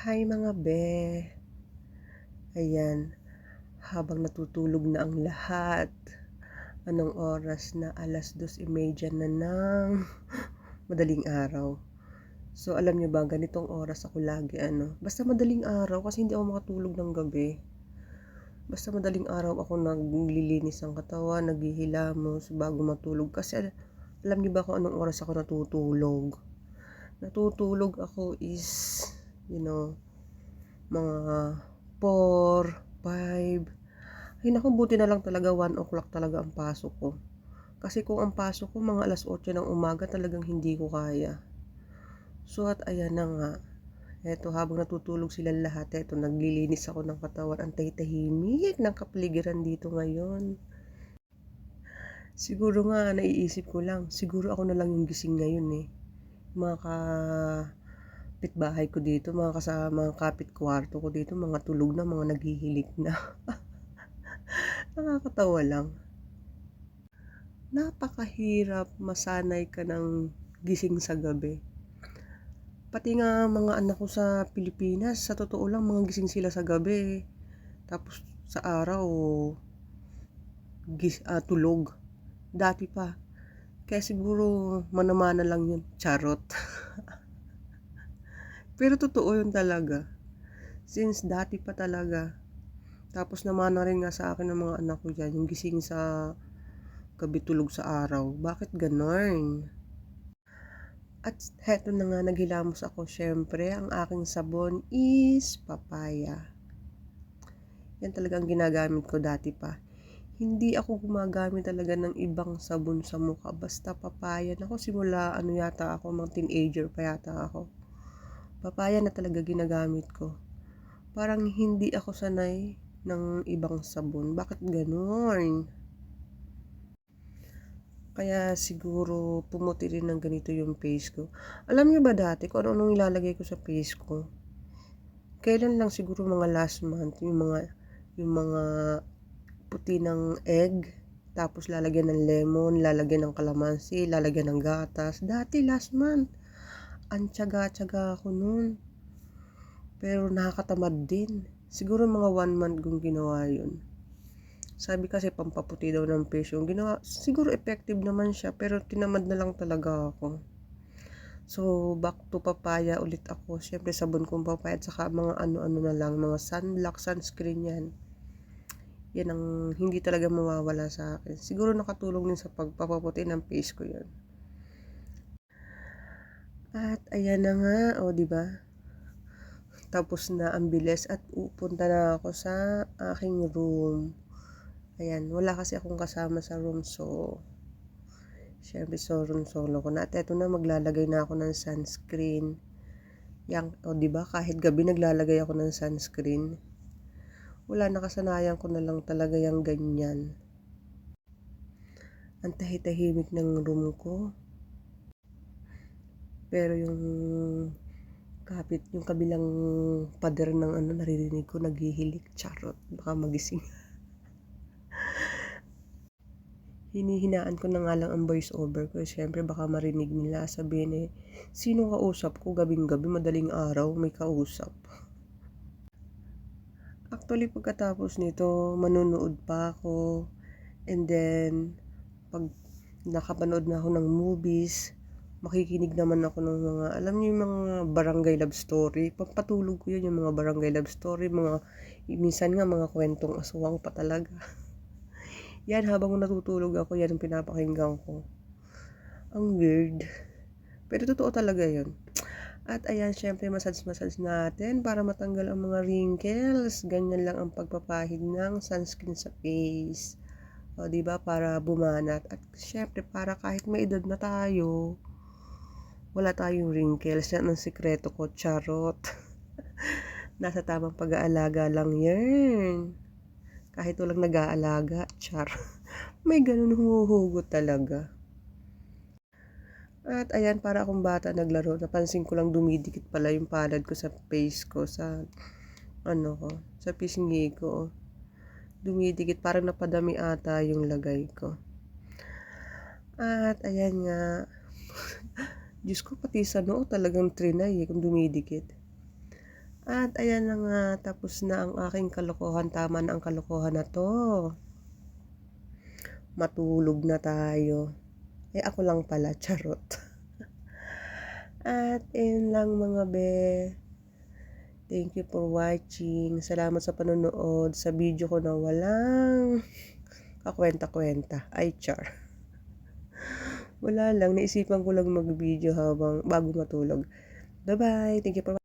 Hi mga be. Ayan, habang natutulog na ang lahat, anong oras na? 2:30 na ng madaling araw. So alam niyo ba, ganitong oras ako lagi basta madaling araw kasi hindi ako makatulog ng gabi. Basta madaling araw ako naglilinis ng katawan, naghihilamos bago matulog kasi alam niyo ba kung anong oras ako natutulog? Natutulog ako is, you know, mga 4, 5. Ay naku, buti na lang talaga 1 o'clock talaga ang pasok ko. Kasi kung ang pasok ko mga 8:00 ng umaga talagang hindi ko kaya. So at ayan na nga. Eto habang natutulog silang lahat, eto naglilinis ako ng katawan. Ang tahimik ng kapaligiran dito ngayon. Siguro nga naiisip ko lang, siguro ako na lang yung gising ngayon eh. Mga kapitbahay ko dito, mga kapit kwarto ko dito, mga tulog na, mga naghihilik na. Nakakatawa lang. Napakahirap masanay ka ng gising sa gabi. Pati nga mga anak ko sa Pilipinas, sa totoo lang mga gising sila sa gabi. Tapos sa araw, tulog. Dati pa. Kaya siguro manamana lang yun. Charot. Pero totoo yun talaga. Since dati pa talaga. Tapos namana rin nga sa akin ng mga anak ko dyan, yung gising sa gabi tulog sa araw. Bakit ganon? At heto na nga, naghilamos ako. Syempre, ang aking sabon is papaya. Yan talagang ginagamit ko dati pa. Hindi ako gumagamit talaga ng ibang sabon sa mukha. Basta papaya. Ako simula yata ako, mga teenager pa yata ako. Papaya na talaga ginagamit ko. Parang hindi ako sanay ng ibang sabon. Bakit ganon? Kaya siguro pumuti rin ng ganito yung face ko. Alam niyo ba dati kung ano-anong ilalagay ko sa face ko? Kailan lang siguro mga last month, yung mga puti ng egg, tapos lalagyan ng lemon, lalagyan ng kalamansi, lalagyan ng gatas. Dati last month, ang tiyaga-tiyaga ako nun. Pero nakakatamad din. Siguro mga 1 month kong ginawa yun. Sabi kasi pampaputi daw ng face yung ginawa. Siguro effective naman siya, pero tinamad na lang talaga ako. So, back to papaya ulit ako. Siyempre, sabon kong papaya at saka mga ano-ano na lang, mga sunblock, sunscreen yan. Yan ang hindi talaga mawawala sa akin. Siguro nakatulong din sa pagpapaputi ng face ko yan. At ayan na nga, o di ba? Tapos na ang bilis at upunta na ako sa aking room. Ayan, wala kasi akong kasama sa room, so syempre solo ko na. At eto na, maglalagay na ako ng sunscreen. Yang, o di ba, kahit gabi naglalagay ako ng sunscreen. Wala, nakasanayan ko na lang talaga yung ganyan. Ang tahitahimik ng room ko. Pero yung kabilang pader ng naririnig ko naghihilik. Charot, baka magising. Hinihinaan ko na nga lang ang voice over ko. Siyempre baka marinig nila, sabihin sino kausap ko gabing-gabi, madaling araw, may kausap. Actually, pagkatapos nito, manunood pa ako. And then, pag nakapanood na ako ng movies, makikinig naman ako ng mga, alam niyo yung mga barangay love story. Pagpatulog ko yun, yung mga barangay love story, minsan nga mga kwentong aswang pa talaga. Yan, habang natutulog ako, yan ang pinapakinggan ko. Ang weird. Pero totoo talaga yun. At ayan, syempre massage natin para matanggal ang mga wrinkles. Ganyan lang ang pagpapahid ng sunscreen sa face. O, diba? Para bumanat. At syempre, para kahit may edad na tayo, wala tayong wrinkles. Yan ang sikreto ko. Charot. Nasa tamang pag-aalaga lang yan. Kahit walang nag-aalaga, char. May ganun humuhugot talaga. At ayan, para akong bata naglaro. Napansin ko lang dumidikit pala yung palad ko sa face ko, sa pisngi ko. Dumidikit, parang napadami ata yung lagay ko. At ayan nga. Diyos ko, pati sa noo talagang trinay kung dumidikit. At ayan na nga, tapos na ang aking kalokohan. Tama na ang kalokohan na 'to. Matulog na tayo. Ako lang pala, charot. At ayun lang mga be. Thank you for watching. Salamat sa panonood sa video ko na walang kakwenta-kwenta. Ay, char. Wala lang, naisipan ko lang mag-video bago matulog. Bye-bye. Thank you for